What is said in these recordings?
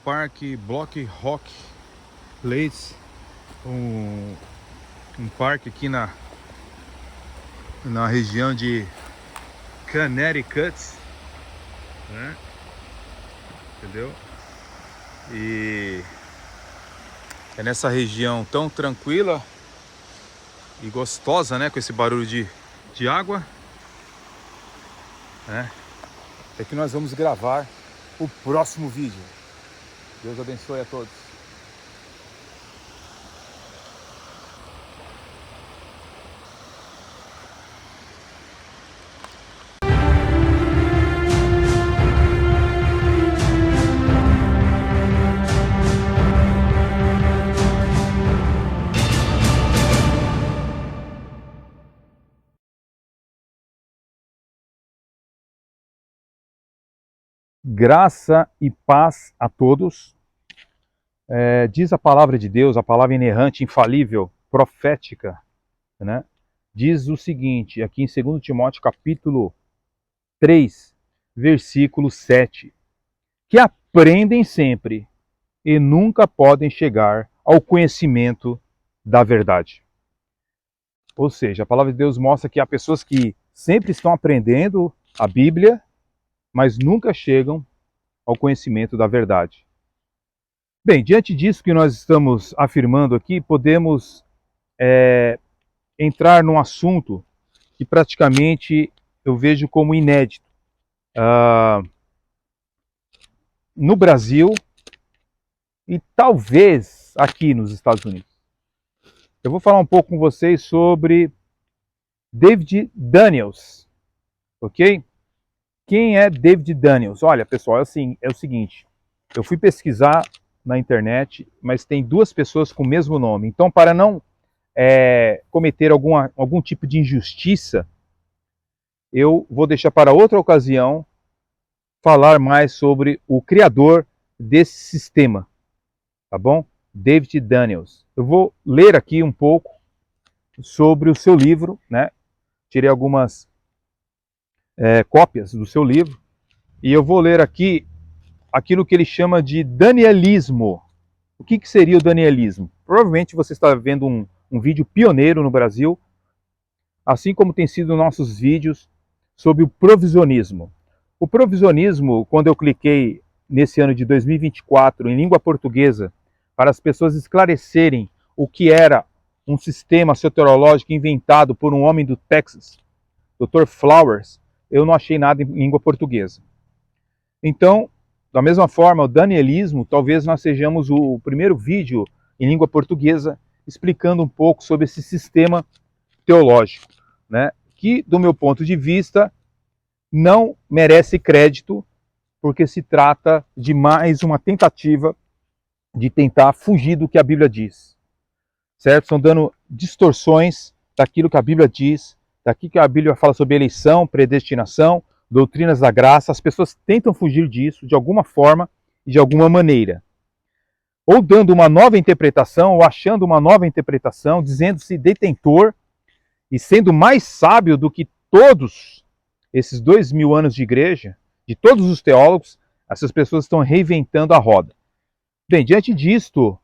Parque Block Rock Place, um parque aqui na região de Connecticut, né? Entendeu? E é nessa região tão tranquila e gostosa, né? Com esse barulho de água, né? É que nós vamos gravar o próximo vídeo. Deus abençoe a todos. Graça e paz a todos. Diz a palavra de Deus, a palavra inerrante, infalível, profética, né? Diz o seguinte, aqui em 2 Timóteo capítulo 3, versículo 7, que aprendem sempre e nunca podem chegar ao conhecimento da verdade. Ou seja, a palavra de Deus mostra que há pessoas que sempre estão aprendendo a Bíblia, mas nunca chegam ao conhecimento da verdade. Bem, diante disso que nós estamos afirmando aqui, podemos entrar num assunto que praticamente eu vejo como inédito. No Brasil e talvez aqui nos Estados Unidos. Eu vou falar um pouco com vocês sobre David Daniels, ok? Quem é David Daniels? Olha, pessoal, é o seguinte, eu fui pesquisar na internet, mas tem duas pessoas com o mesmo nome. Então, para não cometer algum tipo de injustiça, eu vou deixar para outra ocasião falar mais sobre o criador desse sistema, tá bom? David Daniels. Eu vou ler aqui um pouco sobre o seu livro, né? Tirei algumas cópias do seu livro e eu vou ler aqui aquilo que ele chama de danielismo. O que seria o danielismo? Provavelmente você está vendo um vídeo pioneiro no Brasil, assim como tem sido nossos vídeos sobre o provisionismo. O provisionismo, quando eu cliquei nesse ano de 2024 em língua portuguesa, para as pessoas esclarecerem o que era um sistema soterológico inventado por um homem do Texas, Dr. Flowers, eu não achei nada em língua portuguesa. Então, da mesma forma, o danielismo, talvez nós sejamos o primeiro vídeo em língua portuguesa explicando um pouco sobre esse sistema teológico, né? Que, do meu ponto de vista, não merece crédito, porque se trata de mais uma tentativa de tentar fugir do que a Bíblia diz, certo? Estão dando distorções daquilo que a Bíblia diz, daquilo que a Bíblia fala sobre eleição, predestinação, doutrinas da graça. As pessoas tentam fugir disso de alguma forma e de alguma maneira. Ou dando uma nova interpretação, ou achando uma nova interpretação, dizendo-se detentor e sendo mais sábio do que todos esses 2000 anos de igreja, de todos os teólogos. Essas pessoas estão reinventando a roda. Bem, diante disto,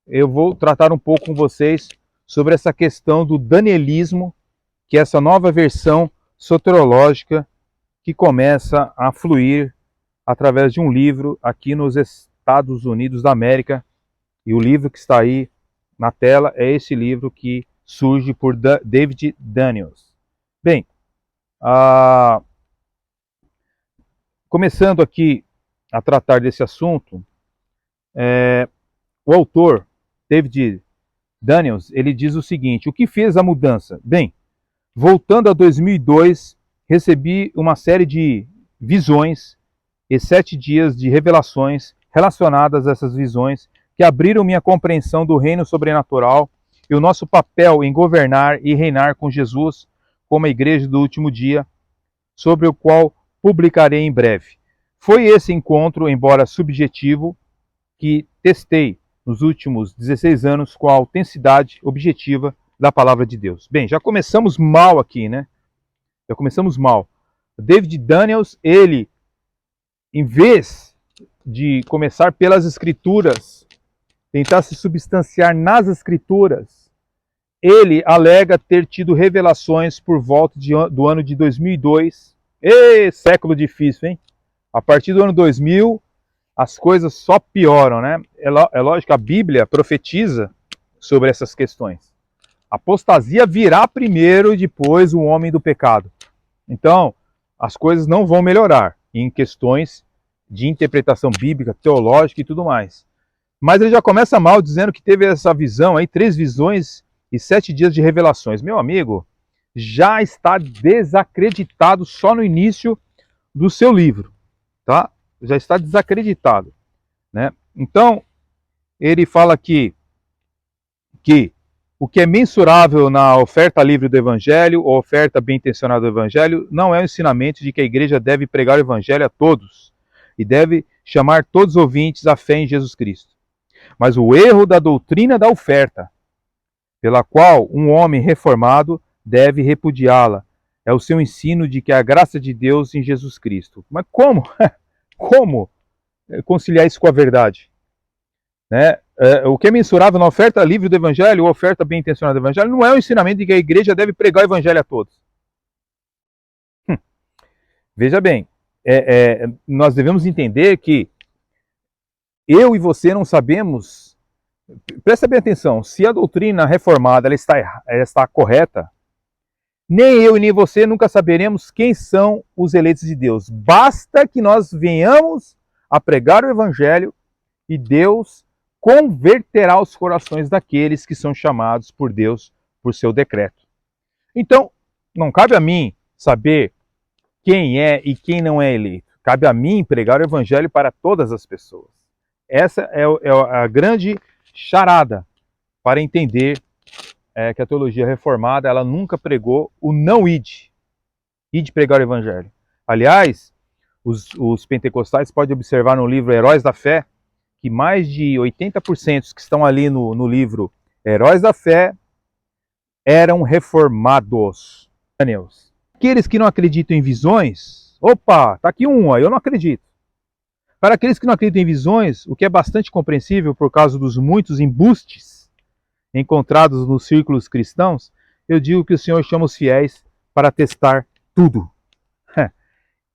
eu vou tratar um pouco com vocês sobre essa questão do danielismo, que é essa nova versão soterológica que começa a fluir através de um livro aqui nos Estados Unidos da América. E o livro que está aí na tela é esse livro que surge por David Daniels. Bem, começando aqui a tratar desse assunto, o autor, David Daniels, ele diz o seguinte: o que fez a mudança? Bem, voltando a 2002, recebi uma série de visões e 7 dias de revelações relacionadas a essas visões que abriram minha compreensão do reino sobrenatural e o nosso papel em governar e reinar com Jesus como a igreja do último dia, sobre o qual publicarei em breve. Foi esse encontro, embora subjetivo, que testei nos últimos 16 anos com a autenticidade objetiva da palavra de Deus. Bem, já começamos mal aqui, né? Já começamos mal. David Daniels, ele, em vez de começar pelas Escrituras, tentar se substanciar nas Escrituras, ele alega ter tido revelações por volta do ano de 2002. Século difícil, hein? A partir do ano 2000, as coisas só pioram, né? É lógico, a Bíblia profetiza sobre essas questões. A apostasia virá primeiro e depois o homem do pecado. Então, as coisas não vão melhorar em questões de interpretação bíblica, teológica e tudo mais. Mas ele já começa mal dizendo que teve essa visão aí, 3 visões e 7 dias de revelações. Meu amigo, já está desacreditado só no início do seu livro, tá? Já está desacreditado, né? Então, ele fala aqui que o que é mensurável na oferta livre do Evangelho, ou oferta bem intencionada do Evangelho, não é o ensinamento de que a igreja deve pregar o Evangelho a todos e deve chamar todos os ouvintes à fé em Jesus Cristo. Mas o erro da doutrina da oferta, pela qual um homem reformado deve repudiá-la, é o seu ensino de que a graça de Deus em Jesus Cristo. Mas como? Como conciliar isso com a verdade? Né? O que é mensurável na oferta livre do Evangelho, ou oferta bem intencionada do Evangelho, não é o ensinamento de que a igreja deve pregar o Evangelho a todos. Veja bem, nós devemos entender que eu e você não sabemos, presta bem atenção, se a doutrina reformada ela está correta, nem eu e nem você nunca saberemos quem são os eleitos de Deus. Basta que nós venhamos a pregar o Evangelho e Deus converterá os corações daqueles que são chamados por Deus por seu decreto. Então, não cabe a mim saber quem é e quem não é eleito. Cabe a mim pregar o Evangelho para todas as pessoas. Essa é a grande charada para entender que a teologia reformada ela nunca pregou o não ide pregar o Evangelho. Aliás, os pentecostais podem observar no livro Heróis da Fé que mais de 80% que estão ali no livro Heróis da Fé eram reformados. Aqueles que não acreditam em visões, opa, tá aqui um, eu não acredito. Para aqueles que não acreditam em visões, o que é bastante compreensível por causa dos muitos embustes encontrados nos círculos cristãos, eu digo que o Senhor chama os fiéis para testar tudo.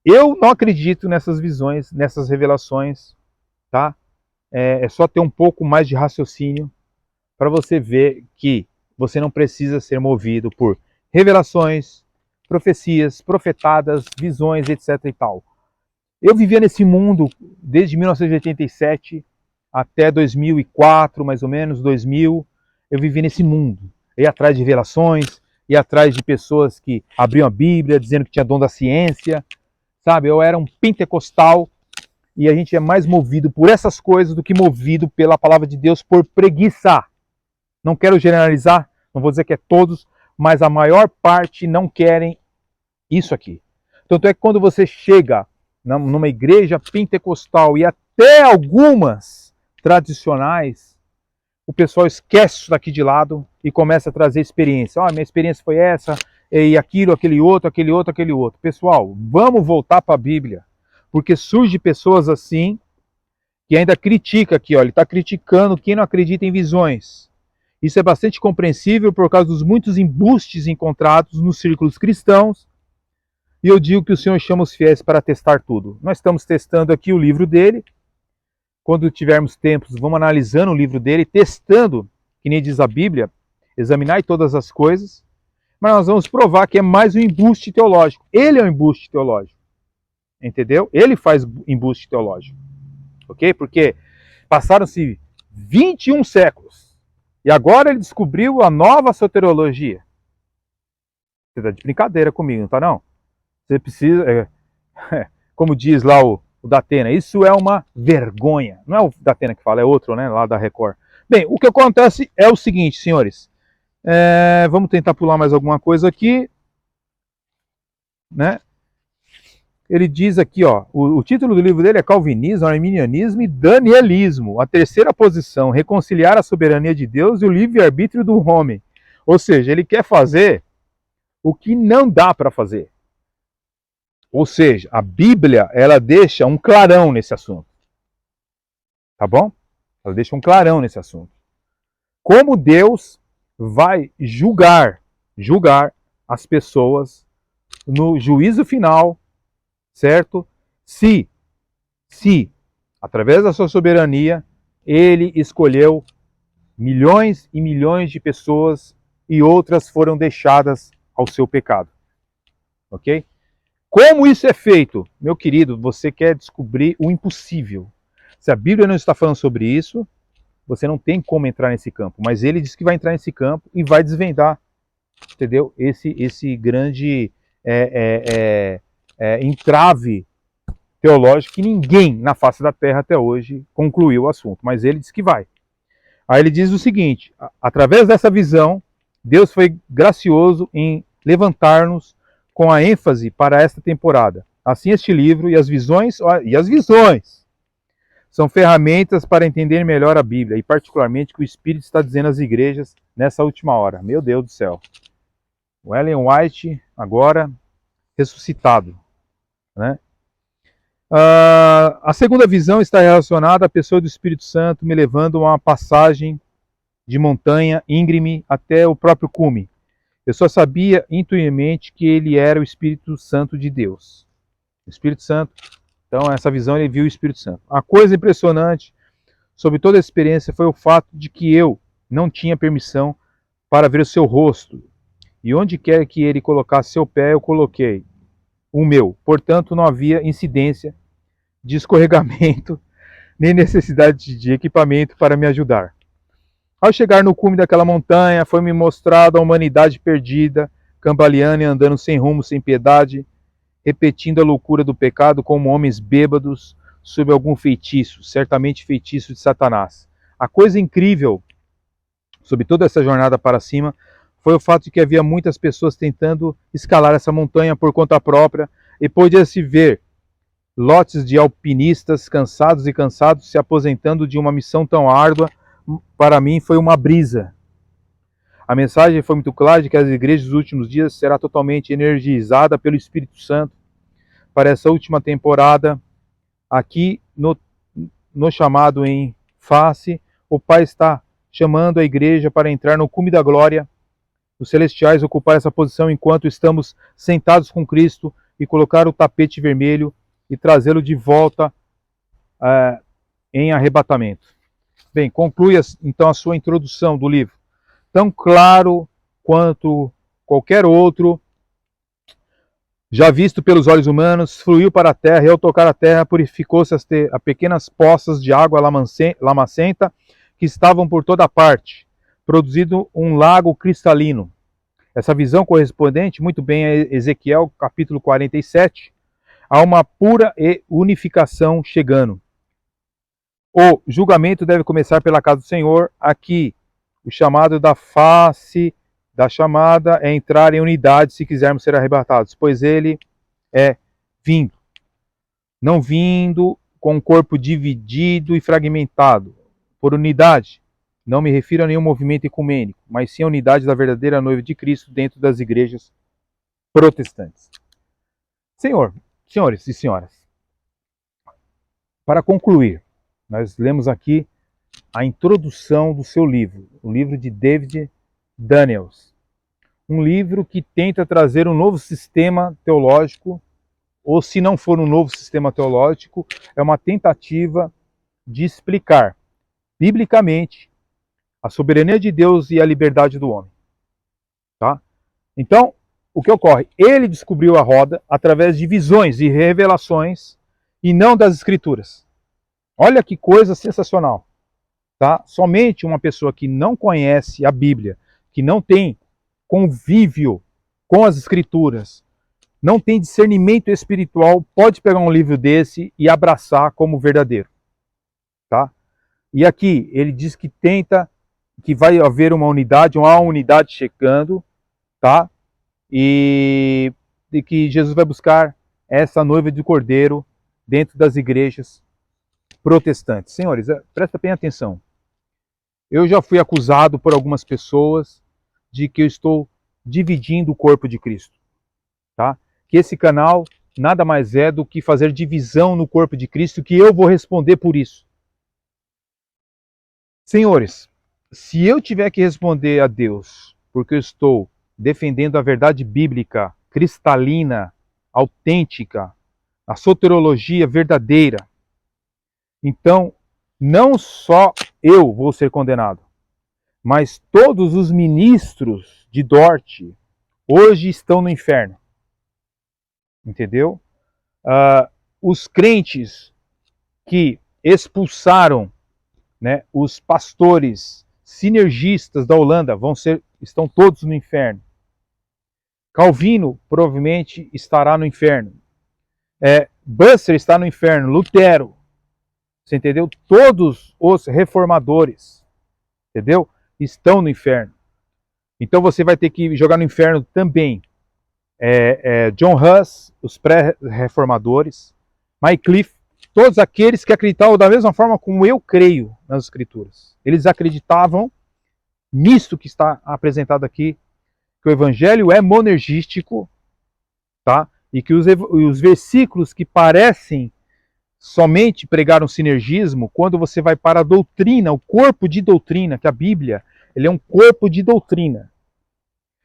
Eu não acredito nessas visões, nessas revelações, tá? É só ter um pouco mais de raciocínio para você ver que você não precisa ser movido por revelações, profecias, profetadas, visões, etc. e tal. Eu vivia nesse mundo desde 1987 até 2004, mais ou menos, 2000. Eu vivi nesse mundo. Ia atrás de revelações, ia atrás de pessoas que abriam a Bíblia, dizendo que tinha dom da ciência. Sabe, eu era um pentecostal e a gente é mais movido por essas coisas do que movido pela palavra de Deus por preguiça. Não quero generalizar, não vou dizer que é todos, mas a maior parte não querem isso aqui. Tanto é que quando você chega numa igreja pentecostal e até algumas tradicionais, o pessoal esquece isso daqui de lado e começa a trazer experiência. Minha experiência foi essa, e aquilo, aquele outro, aquele outro, aquele outro. Pessoal, vamos voltar para a Bíblia, porque surge pessoas assim que ainda critica aqui, ele está criticando quem não acredita em visões. Isso é bastante compreensível por causa dos muitos embustes encontrados nos círculos cristãos. E eu digo que o Senhor chama os fiéis para testar tudo. Nós estamos testando aqui o livro dele. Quando tivermos tempos, vamos analisando o livro dele, testando, que nem diz a Bíblia, examinar todas as coisas. Mas nós vamos provar que é mais um embuste teológico. Ele é um embuste teológico. Entendeu? Ele faz embuste teológico. Ok? Porque passaram-se 21 séculos. E agora ele descobriu a nova soteriologia. Você está de brincadeira comigo, não está não? Você precisa, como diz lá o Datena, isso é uma vergonha. Não é o Datena que fala, é outro, né, lá da Record. Bem, o que acontece é o seguinte, senhores. Vamos tentar pular mais alguma coisa aqui. Né? Ele diz aqui, o título do livro dele é Calvinismo, Arminianismo e Danielismo. A terceira posição, reconciliar a soberania de Deus e o livre-arbítrio do homem. Ou seja, ele quer fazer o que não dá para fazer. Ou seja, a Bíblia, ela deixa um clarão nesse assunto. Tá bom? Ela deixa um clarão nesse assunto. Como Deus vai julgar as pessoas no juízo final, certo? Se, através da sua soberania, ele escolheu milhões e milhões de pessoas e outras foram deixadas ao seu pecado. Ok? Como isso é feito? Meu querido, você quer descobrir o impossível. Se a Bíblia não está falando sobre isso, você não tem como entrar nesse campo. Mas ele diz que vai entrar nesse campo e vai desvendar, entendeu? Esse grande entrave teológico que ninguém na face da terra até hoje concluiu o assunto. Mas ele diz que vai. Aí ele diz o seguinte: através dessa visão, Deus foi gracioso em levantar-nos com a ênfase para esta temporada. Assim, este livro e as visões são ferramentas para entender melhor a Bíblia e particularmente o que o Espírito está dizendo às igrejas nessa última hora. Meu Deus do céu. O Ellen White agora ressuscitado, né? A segunda visão está relacionada à pessoa do Espírito Santo me levando a uma passagem de montanha íngreme até o próprio cume. Eu só sabia intuitivamente que ele era o Espírito Santo de Deus. O Espírito Santo, então essa visão ele viu o Espírito Santo. A coisa impressionante sobre toda a experiência foi o fato de que eu não tinha permissão para ver o seu rosto. E onde quer que ele colocasse seu pé, eu coloquei o meu. Portanto, não havia incidência de escorregamento nem necessidade de equipamento para me ajudar. Ao chegar no cume daquela montanha, foi-me mostrada a humanidade perdida, cambaleando e andando sem rumo, sem piedade, repetindo a loucura do pecado como homens bêbados sob algum feitiço, certamente feitiço de Satanás. A coisa incrível sobre toda essa jornada para cima foi o fato de que havia muitas pessoas tentando escalar essa montanha por conta própria e podia-se ver lotes de alpinistas cansados se aposentando de uma missão tão árdua. Para mim foi uma brisa. A mensagem foi muito clara de que as igrejas dos últimos dias será totalmente energizada pelo Espírito Santo para essa última temporada. Aqui no chamado em face, o Pai está chamando a igreja para entrar no cume da glória. Os celestiais ocupar essa posição enquanto estamos sentados com Cristo e colocar o tapete vermelho e trazê-lo de volta em arrebatamento. Bem, conclui então a sua introdução do livro. Tão claro quanto qualquer outro, já visto pelos olhos humanos, fluiu para a terra e ao tocar a terra purificou-se a pequenas poças de água lamacenta que estavam por toda parte, produzindo um lago cristalino. Essa visão correspondente muito bem a Ezequiel capítulo 47, há uma pura unificação chegando. O julgamento deve começar pela casa do Senhor. Aqui, o chamado da face da chamada é entrar em unidade se quisermos ser arrebatados, pois ele é vindo. Não vindo com o corpo dividido e fragmentado. Por unidade, não me refiro a nenhum movimento ecumênico, mas sim a unidade da verdadeira noiva de Cristo dentro das igrejas protestantes. Senhores e senhoras, para concluir, nós lemos aqui a introdução do seu livro, o livro de David Daniels. Um livro que tenta trazer um novo sistema teológico, ou se não for um novo sistema teológico, é uma tentativa de explicar, biblicamente, a soberania de Deus e a liberdade do homem. Tá? Então, o que ocorre? Ele descobriu a roda através de visões e revelações e não das escrituras. Olha que coisa sensacional. Tá? Somente uma pessoa que não conhece a Bíblia, que não tem convívio com as escrituras, não tem discernimento espiritual, pode pegar um livro desse e abraçar como verdadeiro. Tá? E aqui ele diz que que vai haver uma unidade chegando, tá? E que Jesus vai buscar essa noiva de Cordeiro dentro das igrejas protestantes. Senhores, presta bem atenção. Eu já fui acusado por algumas pessoas de que eu estou dividindo o corpo de Cristo. Tá? Que esse canal nada mais é do que fazer divisão no corpo de Cristo, que eu vou responder por isso. Senhores, se eu tiver que responder a Deus porque eu estou defendendo a verdade bíblica, cristalina, autêntica, a soteriologia verdadeira, então não só eu vou ser condenado, mas todos os ministros de Dort hoje estão no inferno. Entendeu? Os crentes que expulsaram, né, os pastores sinergistas da Holanda estão todos no inferno. Calvino provavelmente estará no inferno. Bucer está no inferno. Lutero. Você entendeu? Todos os reformadores, entendeu? Estão no inferno. Então você vai ter que jogar no inferno também John Huss, os pré-reformadores, Wycliffe, todos aqueles que acreditavam da mesma forma como eu creio nas Escrituras. Eles acreditavam nisso que está apresentado aqui, que o Evangelho é monergístico, tá? E que os versículos que parecem somente pregar um sinergismo, quando você vai para a doutrina, o corpo de doutrina, que a Bíblia, ele é um corpo de doutrina.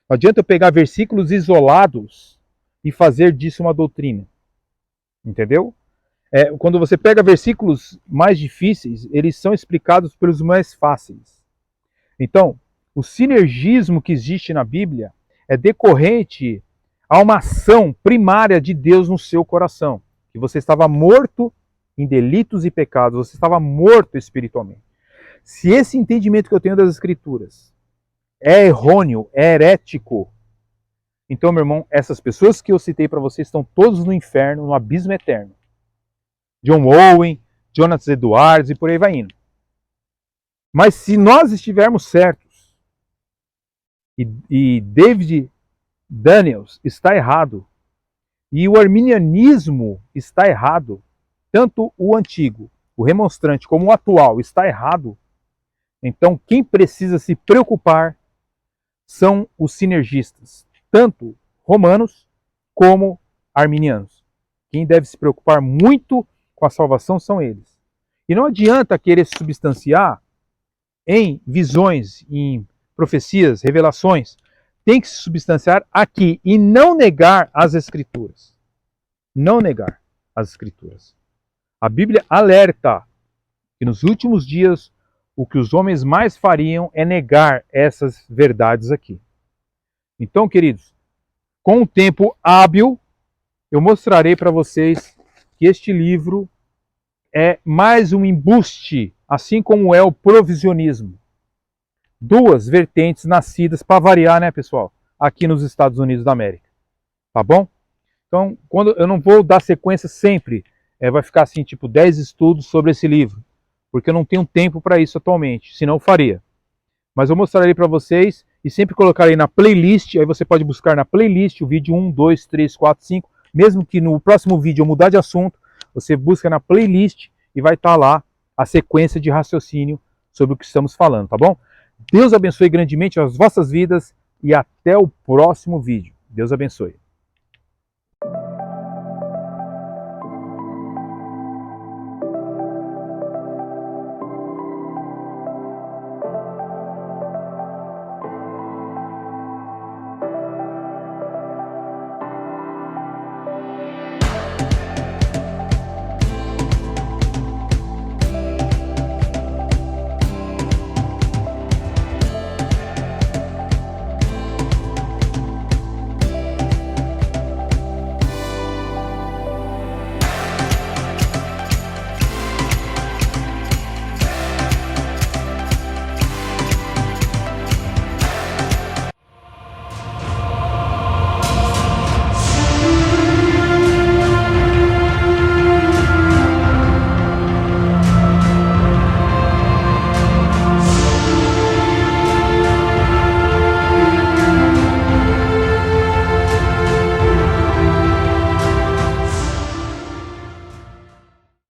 Não adianta eu pegar versículos isolados e fazer disso uma doutrina. Entendeu? Quando você pega versículos mais difíceis, eles são explicados pelos mais fáceis. Então, o sinergismo que existe na Bíblia é decorrente a uma ação primária de Deus no seu coração. Que você estava morto em delitos e pecados, você estava morto espiritualmente. Se esse entendimento que eu tenho das Escrituras é errôneo, é herético, então, meu irmão, essas pessoas que eu citei para vocês estão todos no inferno, no abismo eterno. John Owen, Jonathan Edwards e por aí vai indo. Mas se nós estivermos certos e David Daniels está errado e o arminianismo está errado, tanto o antigo, o remonstrante, como o atual está errado, então quem precisa se preocupar são os sinergistas, tanto romanos como arminianos. Quem deve se preocupar muito com a salvação são eles. E não adianta querer se substanciar em visões, em profecias, revelações. Tem que se substanciar aqui e não negar as Escrituras. Não negar as Escrituras. A Bíblia alerta que nos últimos dias o que os homens mais fariam é negar essas verdades aqui. Então, queridos, com o tempo hábil, eu mostrarei para vocês que este livro é mais um embuste, assim como é o provisionismo. Duas vertentes nascidas, para variar, né, pessoal, aqui nos Estados Unidos da América. Tá bom? Então, quando eu não vou dar sequência sempre, vai ficar assim, tipo 10 estudos sobre esse livro, porque eu não tenho tempo para isso atualmente, senão eu faria. Mas eu mostrarei para vocês e sempre colocarei na playlist, aí você pode buscar na playlist o vídeo 1, 2, 3, 4, 5, mesmo que no próximo vídeo eu mudar de assunto, você busca na playlist e vai estar lá a sequência de raciocínio sobre o que estamos falando, tá bom? Deus abençoe grandemente as vossas vidas e até o próximo vídeo. Deus abençoe.